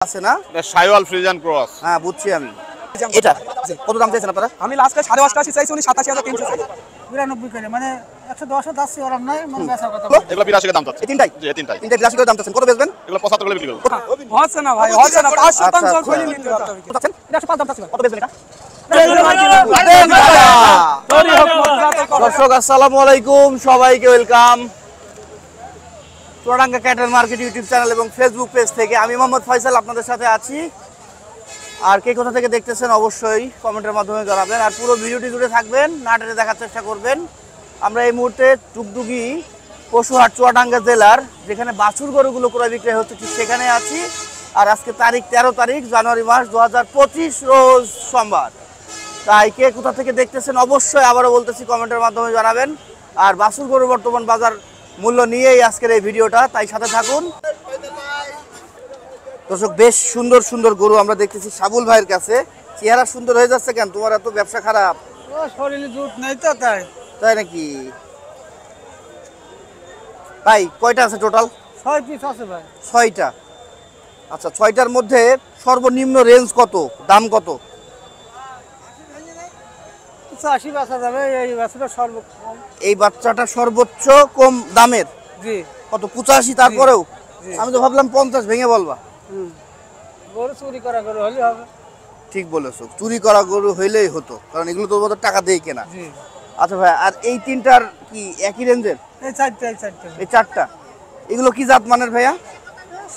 আছে না Sahiwal Friesian cross. হ্যাঁ বুঝছি আমি। এটা কত দাম চাইছেন আপনারা? আমি লাস্টে 88,000 চাইছি, উনি 87,300 চাইছে। 92 করে মানে 110 এ যাচ্ছে ওরম নাই মানে বেচার কথা। এগুলো 82 করে দাম চাচ্ছে। এই তিনটাই জি এই তিনটাই 82 করে দাম চাচ্ছেন, কত বেচবেন? এগুলো 75 করে বিক্রি করব। হচ্ছে না ভাই, হচ্ছে না। 5 শতাংশ আচ্ছা, খলি নিতে পারতাম। কত চাচ্ছেন? এটা 105 দাম চাচ্ছি ভাই। কত বেচবেন এটা? সরি হোক মজাতে কর। দর্শক আসসালামু আলাইকুম, সবাইকে welcome Chuadanga cattle market YouTube channel এবং ফেসবুক পেজ থেকে। আমি মোহাম্মদ ফয়সাল আপনাদের সাথে আছি। আর কে কোথা থেকে দেখতেছেন অবশ্যই কমেন্টের মাধ্যমে জানাবেন, আর পুরো ভিডিওটি জুড়ে থাকবেন, না টেনে দেখার চেষ্টা করবেন। আমরা এই মুহূর্তে টুকটুকি পশুহাট চুয়াডাঙ্গা জেলার, যেখানে বাছুর গরুগুলো ক্রয় বিক্রয় হচ্ছে, ঠিক সেখানে আছি। আর আজকে তারিখ 13 তারিখ জানুয়ারি মাস 2025 রোজ সোমবার। তাই কে কোথা থেকে দেখতেছেন অবশ্যই আবারও বলতেছি কমেন্টের মাধ্যমে জানাবেন। আর বাছুর গরু বর্তমান বাজার মূল্য নিয়েই আজকের এই ভিডিওটা, তাই সাথে থাকুন। দর্শক বেশ সুন্দর সুন্দর গরু আমরা দেখতেছি সাবুল ভাইয়ের কাছে। চেহারা সুন্দর হয়ে যাচ্ছে কেন? তোমার এত ব্যবসা খারাপ? ও শরীরে জুট নাই তো তাই। তাই নাকি ভাই? কয়টা আছে টোটাল? 6 পিস আছে ভাই। 6টা। আচ্ছা, 6টার মধ্যে সর্বনিম্ন রেঞ্জ কত, দাম কত? 85 বেচা যাবে, এই বেচাটা সর্বকম। এই বাচ্চাটা সর্বোচ্চ কম দামের জি কত? 85? তারপরেও জি। আমি তো ভাবলাম 50 ভেঙে বলবা। গরু চুরি করা গরু হলে হবে। ঠিক বলেছো, চুরি করা গরু হইলেই হতো, কারণ এগুলো তো বোধহয় টাকা দিয়ে কেনা। জি আচ্ছা ভাই, আর এই তিনটার কি একই রেঞ্জের? এই চারটে এই চারটা এগুলো কি জাত মানের ভাইয়া?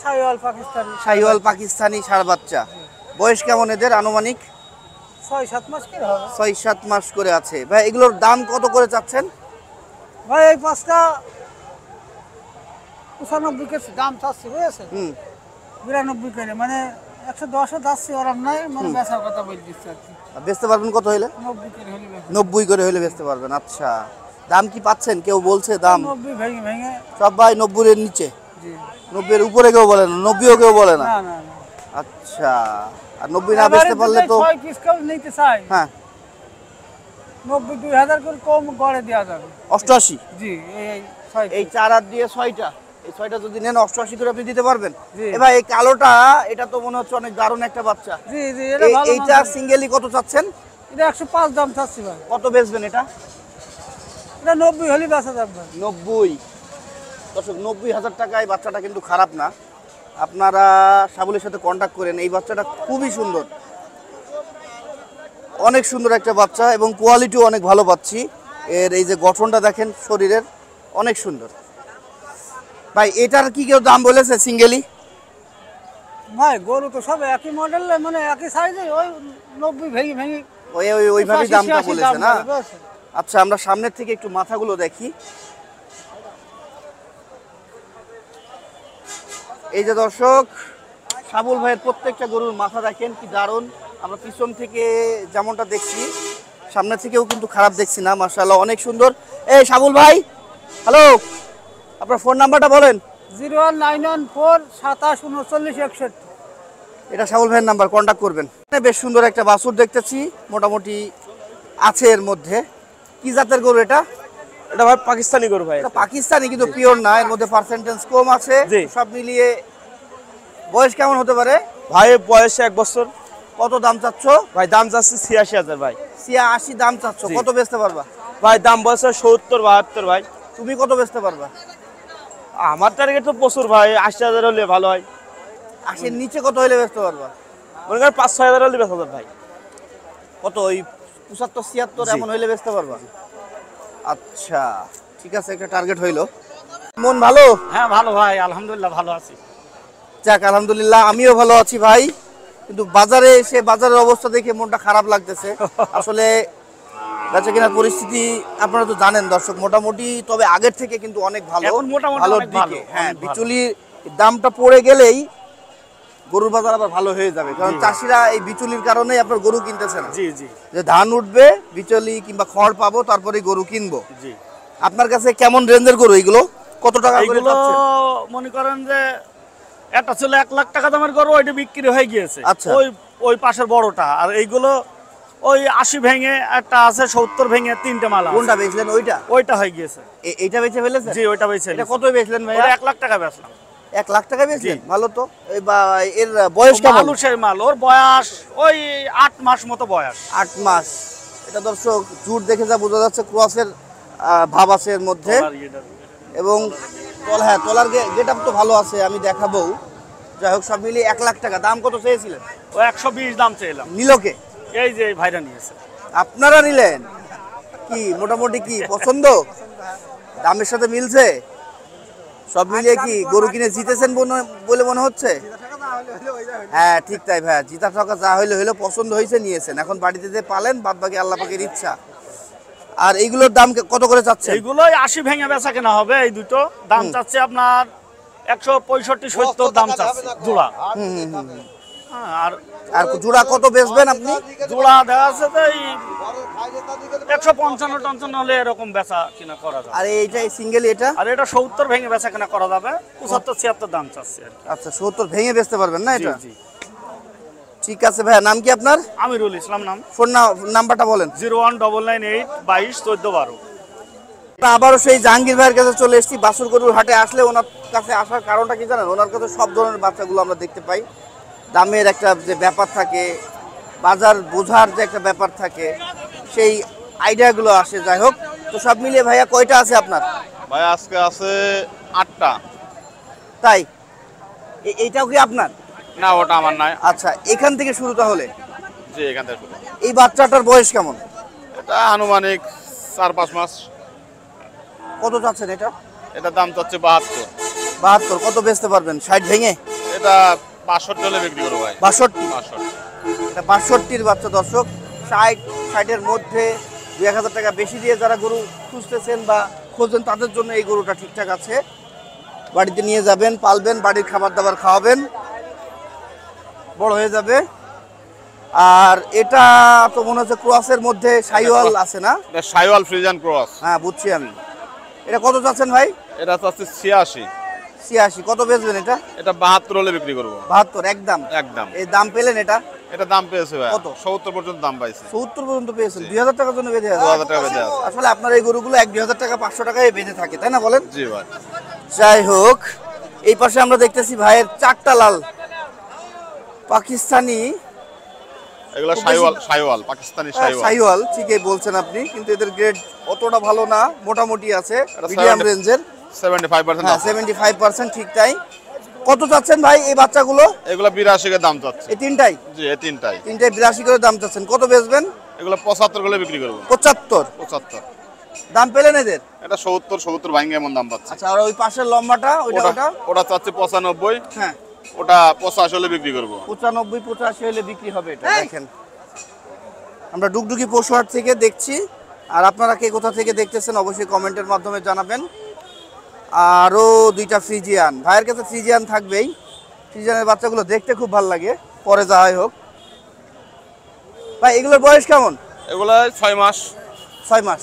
শাইওয়াল পাকিস্তানি। শাহিওয়াল পাকিস্তানি ষাঁড় বাচ্চা। বয়স কেমন এদের আনুমানিক? 6-7 মাস কি হবে 6-7 মাস করে আছে। ভাই এগুলোর দাম কত করে চাচ্ছেন? ভাই? এই পাঁচটা 95 কে দাম চাচ্ছি, বুঝেছেন? 92 করে মানে 110 এ যাচ্ছে ওরম নাই মানে বেচার কথা বল দিচ্ছি আর কি। আর বেচতে পারবেন কত হইলে? 90 করে হলে বেচা। 90 করে হইলে বেচতে পারবেন। আচ্ছা, দাম কি পাচ্ছেন? কেউ বলছে দাম? 90 ভেঙে ভেঙে। সব ভাই 90 এর নিচে, জি 90 এর উপরে কেউ বলে না, 90ও কেউ বলে না। না না না। আচ্ছা, আর 90 না বেচতে পারলে তো 6 পিস কেউ নিতে চাই। হ্যাঁ 92,000 করে কম গড়ে দেওয়া যাবে। 88। জি এই 6 এই 4 আর দিয়ে 6টা, এই 6টা যদি নেন 88 করে আপনি দিতে পারবেন। জি। এ ভাই এই কালোটা, এটা তো মনে হচ্ছে অনেক দারুণ একটা বাচ্চা। জি জি এটা ভালো। এইটা সিঙ্গেলি কত চাচ্ছেন? এটা 105 দাম চাচ্ছি ভাই। কত বেচবেন এটা? এটা 90 হলে বেচা যাবে ভাই। 90। দর্শক 90,000 টাকায় বাচ্চাটা কিন্তু খারাপ না। আপনারা সাবুলের সাথে কন্ট্যাক্ট করেন। এই বাচ্চাটা খুবই সুন্দর, অনেক সুন্দর একটা বাচ্চা এবং কোয়ালিটিও অনেক ভালো পাচ্ছি। এর এই যে গঠনটা দেখেন শরীরের, অনেক সুন্দর। ভাই এটার কি কেউ দাম বলেছে সিঙ্গেলি? ভাই গরু তো সব একই মডেল মানে একই সাইজে, ওই 90 ভেঙে ভেঙে ওইভাবেই দামটা 85 বলেছে দাম না? বলে, বুঝেছেন? আচ্ছা, আমরা সামনের থেকে একটু মাথাগুলো দেখি। এই যে দর্শক, সাবুল ভাইয়ের প্রত্যেকটা গরুর মাথা দেখেন কি দারুণ। আমরা পিছন থেকে যেমনটা দেখছি, সামনে থেকেও কিন্তু খারাপ দেখছি না, মাশাআল্লাহ অনেক সুন্দর। এই সাবুল ভাই, হ্যালো, আপনার ফোন নাম্বারটা বলেন। 01914 27 39 61। এটা সাবুল ভাইয়ের নাম্বার, কন্ট্যাক্ট করবেন। বেশ সুন্দর একটা বাছুর দেখতেছি, মোটামুটি আছে এর মধ্যে। কি জাতের গরু এটা? এটা ভাই পাকিস্তানি গরু ভাই। এটা পাকিস্তানি কিন্তু পিওর না, এর মধ্যে পার্সেন্টেজ কম আছে। জি। সব মিলিয়ে বয়স কেমন হতে পারে? ভাই বয়স 1 বছর। কত দাম চাচ্ছ? ভাই দাম চাচ্ছি 86,000 ভাই। 86 দাম চাচ্ছ, জি। কত বেচতে পারবা? ভাই দাম বয়স 70-72 ভাই। তুমি কত বেচতে পারবা? আমার টার্গেট তো প্রচুর ভাই, 80,000 হলে ভালো হয়। 80 নিচে কত হইলে বেচতে পারবা? মনে করেন 5-6,000 হলে বেচা যাবে ভাই। কত ওই 75-76 জি। এমন হইলে বেচতে পারবা? আচ্ছা ঠিক আছে, একটা টার্গেট হইলো। মন ভালো? হ্যাঁ ভালো ভাই, আলহামদুলিল্লাহ ভালো আছি। যাক আলহামদুলিল্লাহ, আমিও ভালো আছি ভাই। কিন্তু বাজারে এসে বাজারের অবস্থা দেখে মনটা খারাপ লাগতেছে। আসলে বেচা কেনার পরিস্থিতি আপনারা তো জানেন দর্শক, মোটামুটি, তবে আগের থেকে কিন্তু অনেক ভালো, এখন মোটামুটি ভালোর অনেক দিকে। ভালো, হ্যাঁ, অনেক ভালো। বিচুলির দামটা পড়ে গেলেই গরুর বাজার আবার ভালো হয়ে যাবে, কারণ চাষিরা এই বিচুলির কারণেই আপনার গরু কিনতেছে না। জি জি যে ধান উঠবে, বিচুলি কিংবা খড় পাবো, তারপরে গরু কিনবো। জি। আপনার কাছে কেমন রেঞ্জের গরু এগুলো? কত টাকা করে এইগুলো চাচ্ছেন? মনে করেন যে একটা ছিল 1 লাখ টাকা দামের গরু, ওইটা বিক্রি হয়ে গিয়েছে। আচ্ছা। ওই পাশের বড়টা। আর এইগুলো ওই 80 ভেঙে একটা আছে, 70 ভেঙে তিনটে মাল আছে। কোনটা বেচলেন? ওইটা? ওইটা হয়ে গিয়েছে। এইটা বেচে ফেলেছেন? জি ওইটা বেচে এটা কত বেচলেন ভাই? 1 লাখ টাকা বেচলাম। 1 লাখ টাকা বেচলেন, ভালো তো। এই এর বয়স কেমন? মানুষের মাল, ওর বয়স ওই 8 মাস মতো বয়স। 8 মাস। এটা দর্শক জুট দেখে যা বোঝা যাচ্ছে, ক্রসের ভাব আছে এর মধ্যে, এবং তলার গেট আপ তো ভালো আছে, আমি দেখাবো। যাই হোক, সব মিলিয়ে 1 লাখ টাকা। দাম কত চেয়েছিলেন? ও 120 দাম চাইলাম। নিলকে? এই যে ভাইরা নিয়েছে। আপনারা নিলেন? কি মোটামুটি কি পছন্দ? দামের সাথে মিলছে? সব মিলিয়ে কি গরু কিনে জিতেছেন বলে মনে হচ্ছে? হ্যাঁ ঠিক তাই ভাই, জিতা টাকা যা হইলো হইলো, পছন্দ হয়েছে নিয়েছেন, এখন বাড়িতে যে পালেন, বাদ বাকি আল্লাহ পাকের ইচ্ছা। আর এইগুলোর দাম কত করে চাচ্ছেন? এইগুলো 80 ভেঙে বেচা কেনা হবে। এই দুটো দাম চাচ্ছে আপনার 165-70 দাম চাচ্ছে জোড়া। আর আর জোড়া কত বেচবেন আপনি? জোড়া দেখা যাচ্ছে তো এই 155-55 হলে এরকম বেচা কিনা করা যাবে। আর এইটা সিঙ্গেল, এটা? আর এটা 70 ভেঙে বেচা কেনা করা যাবে, 75-76 দাম চাচ্ছে আর কি। আচ্ছা, 70 ভেঙে বেচতে পারবেন না এটা? জি। ঠিক আছে ভাইয়া, নাম কি আপনার? আমিরুল ইসলাম নাম। ফোন নাম্বারটা বলেন। 01998221412। আবারও সেই জাহাঙ্গীর ভাইয়ের কাছে চলে এসেছি। বাছুর গরুর হাটে আসলে ওনার কাছে আসার কারণটা কি জানেন? ওনার কাছে সব ধরনের বাচ্চাগুলো আমরা দেখতে পাই। দামের একটা যে ব্যাপার থাকে, বাজার বোঝার যে একটা ব্যাপার থাকে, সেই আইডিয়াগুলো আসে। যাই হোক, তো সব মিলিয়ে ভাইয়া কয়টা আছে আপনার? ভাই আজকে আছে 8টা। তাই? এইটাও কি আপনার? না, ওটা আমার নাই। আচ্ছা, এখান থেকে শুরু তাহলে। জি, এখান থেকে শুরু। এই বাচ্চাটার বয়স কেমন? এটা আনুমানিক 4-5 মাস। কত চাচ্ছেন এটা? এটা দাম চাচ্ছে 72। 72? কত বেচতে পারবেন? 60 ভেঙে? এটা 62 হলে বিক্রি করবো ভাই। 62? 62। এটা 62-র বাচ্চা দর্শক। 60-60-এর মধ্যে 2-1000 টাকা বেশি দিয়ে যারা গরু খুঁজতেছেন বা খোঁজেন, তাদের জন্য এই গরুটা ঠিকঠাক আছে। বাড়িতে নিয়ে যাবেন, পালবেন, বাড়ির খাবার দাবার খাওয়াবেন, বড় হয়ে যাবে। আর এটা তো মনে হচ্ছে ক্রসের মধ্যে শাইওয়াল আছে না? এটা শাইওয়াল ফ্রিজিয়ান ক্রস। হ্যাঁ, বুঝছি আমি। এটা কত চাচ্ছেন ভাই? এটা চাচ্ছে 86। 86? কত বেচবেন এটা? এটা 72 হলে বিক্রি করবো। 72 একদম? একদম। এই দাম পেলেন এটা? এটা দাম পেয়েছে ভাই কত? 70 পর্যন্ত দাম পাইছে। 70 পর্যন্ত পেয়েছেন? 2000 টাকার জন্য বেঁধে আছে? 2000 টাকা বেঁধে আছে। আসলে আপনার এই গরুগুলো 1-2000 টাকা, 500 টাকায় বেঁধে থাকে, তাই না বলেন? জি ভাই। যাই হোক, এই পাশে আমরা দেখতেছি ভাইয়ের 4টা লাল পাকিস্তানি। এগুলো শাইওয়াল পাকিস্তানি শাইওয়াল, ঠিকই বলছেন আপনি, কিন্তু এদের গ্রেড অতটা ভালো না, মোটামুটি আছে, এটা মিডিয়াম রেঞ্জের। 75% হ্যাঁ, 75%, ঠিক তাই। কত চাচ্ছেন ভাই এই বাচ্চাগুলো? এগুলো 82 করে দাম চাচ্ছে। এই তিনটাই? জি, এই তিনটাই। 82 করে দাম চাচ্ছেন। কত বেচবেন? এগুলো 75 করে বিক্রি করব। 75? 75 দাম পেলেন এদের? এটা 70 ভাঙে এমন দাম পাচ্ছে। আচ্ছা, আর ওই পাশের লম্বাটা ওটা? ওটা চাচ্ছে 95। হ্যাঁ, ওটা 85 হলে বিক্রি করব। 95-85 হলে বিক্রি হবে এটা। দেখেন, আমরা ডুগডুগি পশুহাট থেকে দেখছি, আর আপনারা কে কোথা থেকে দেখতেছেন অবশ্যই কমেন্টের মাধ্যমে জানাবেন। আরও 2টা ফ্রিজিয়ান ভাইয়ের কাছে, ফ্রিজিয়ান থাকবেই। ফ্রিজিয়ানের বাচ্চাগুলো দেখতে খুব ভালো লাগে, পরে যাই হোক। ভাই এগুলোর বয়স কেমন? এগুলো 6 মাস। 6 মাস।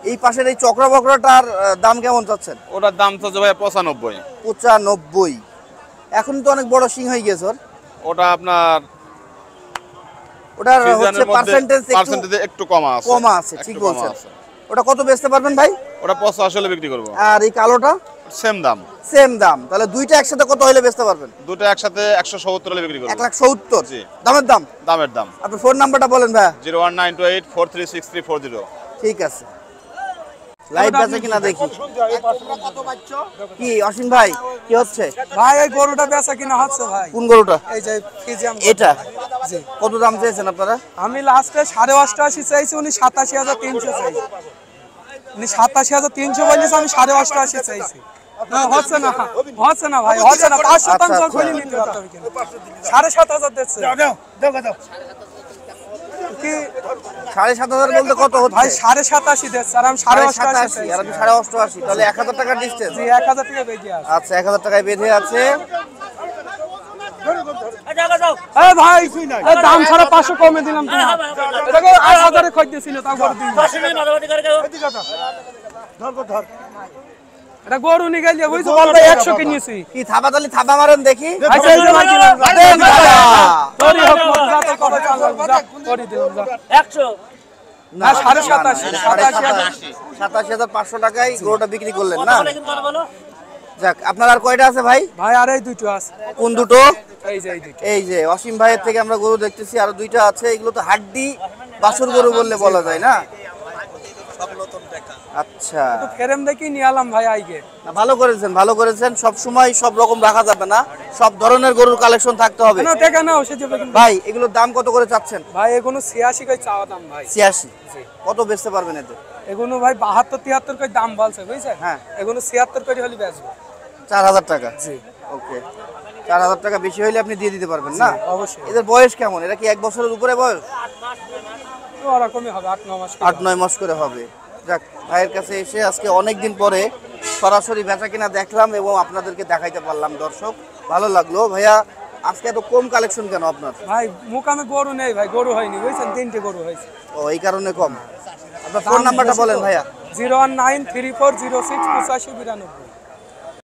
এই পাশের এই চক্রা বকরাটার দাম কেমন চাচ্ছেন? ওটার দাম চাচ্ছে ভাই 95। 95? এখন তো অনেক বড় সিং হয়ে গেছে ওর। ওটা আপনার ওটার হচ্ছে পার্সেন্টেজ একটু কম আছে। ঠিক বলছেন। ওটা কত বেচতে পারবেন ভাই? ওটা 85 হলে বিক্রি করব। আর এই কালোটা? সেম দাম। সেম দাম? তাহলে দুইটা একসাথে কত হলে বেচতে পারবেন? দুটো একসাথে 170 হলে বিক্রি করব। 170? জি। দামের দাম। আপনার ফোন নাম্বারটা বলেন ভাই। 01928436340। ঠিক আছে, লাইভ বেচা কিনা দেখি। কি অসীম ভাই, কি হচ্ছে ভাই? এই গরুটা বেচা কিনা হচ্ছে ভাই। কোন গরুটা? এই যে ফ্রিজিয়াম। এটা? জি। কত দাম চেয়েছেন আপনারা? আমি লাস্টে 88.5 চাইছি, উনি 87,300 চাইছি। উনি 87,300 বলেছে, আমি 88.5 চাইছি। না, হচ্ছে না ভাই, হচ্ছে না। 5% খুলে নিতে পারতাম কিন্তু 7,500 দিচ্ছে। কি 7,500 বলতে কত হচ্ছে ভাই? 87,500 দিচ্ছে, আর আমি 88,500 আর আপনি 88,500, তাহলে 1000 টাকা ডিসটেন্স। জি, 1000 টাকা বেশি আছে। আচ্ছা, 1000 টাকায় বেঁধে আছে। এই ভাই, এই দাম ছাড়া 500 কমে দিলাম তো। এটাকে 8,000 এ খোঁজ দিছিল, তাও গরু দিন। এটা গরু নিয়ে গেলে বুঝছো, বল ভাই 100 কিনেছি। কি থাবা মারেন দেখি। আচ্ছা, এই যে মাইকি দেন দাদা। তোরই হোক মত, যা তো কবে চালাম, যা করে দিলাম, যা 100 না 87,500 87,500 টাকায় গরুটা বিক্রি করলেন না? যাক, আপনার আর কয়টা আছে ভাই? ভাই আর এই দুটো আছে, কোন দুটো? এই যে এই দুটো। এই যে অসীম ভাইয়ের থেকে আমরা গরু দেখতেছি, আরো দুইটা আছে। এগুলো তো হাড্ডি বাছুর গরু বললে বলা যায় না? আচ্ছা, তো ফেরেম দেখি নিয়ে আলাম ভাই আইগে। না, ভালো করেছেন, ভালো করেছেন। সব সময় সব রকম রাখা যাবে না, সব ধরনের গরুর কালেকশন থাকতে হবে। না টাকা না ওষুধ যাবে কিন্তু। ভাই এগুলোর দাম কত করে চাচ্ছেন? ভাই এগুলো 86 কই চাওয়া দাম ভাই। 86। জি। কত বেচতে পারবেন এতে? এগুলো ভাই 72 73 কই দাম বলছে বুঝছেন? হ্যাঁ। এগুলো 76 কই হলি বেচবো। 4000 টাকা। জি ওকে, 4000 টাকা বেশি হইলে আপনি দিয়ে দিতে পারবেন না? অবশ্যই। এদের বয়স কেমন? এরা কি 1 বছরের উপরে বয়স? তো ওরকমই হবে 8 9 মাস। 8-9 মাস করে হবে। যাক, ভাইয়ের কাছে এসে আজকে অনেক দিন পরে সরাসরি বেচা কিনা দেখলাম এবং আপনাদেরকে দেখাইতে পারলাম। দর্শক, ভালো লাগলো। ভাইয়া আজকে এত কম কালেকশন কেন আপনার? ভাই মুকামে গরু নেই ভাই, গরু হয়নি বুঝছেন, 3টে গরু হয়েছে। ও, এই কারণে কম। আপনার ফোন নাম্বারটা বলেন ভাইয়া। 01934068592।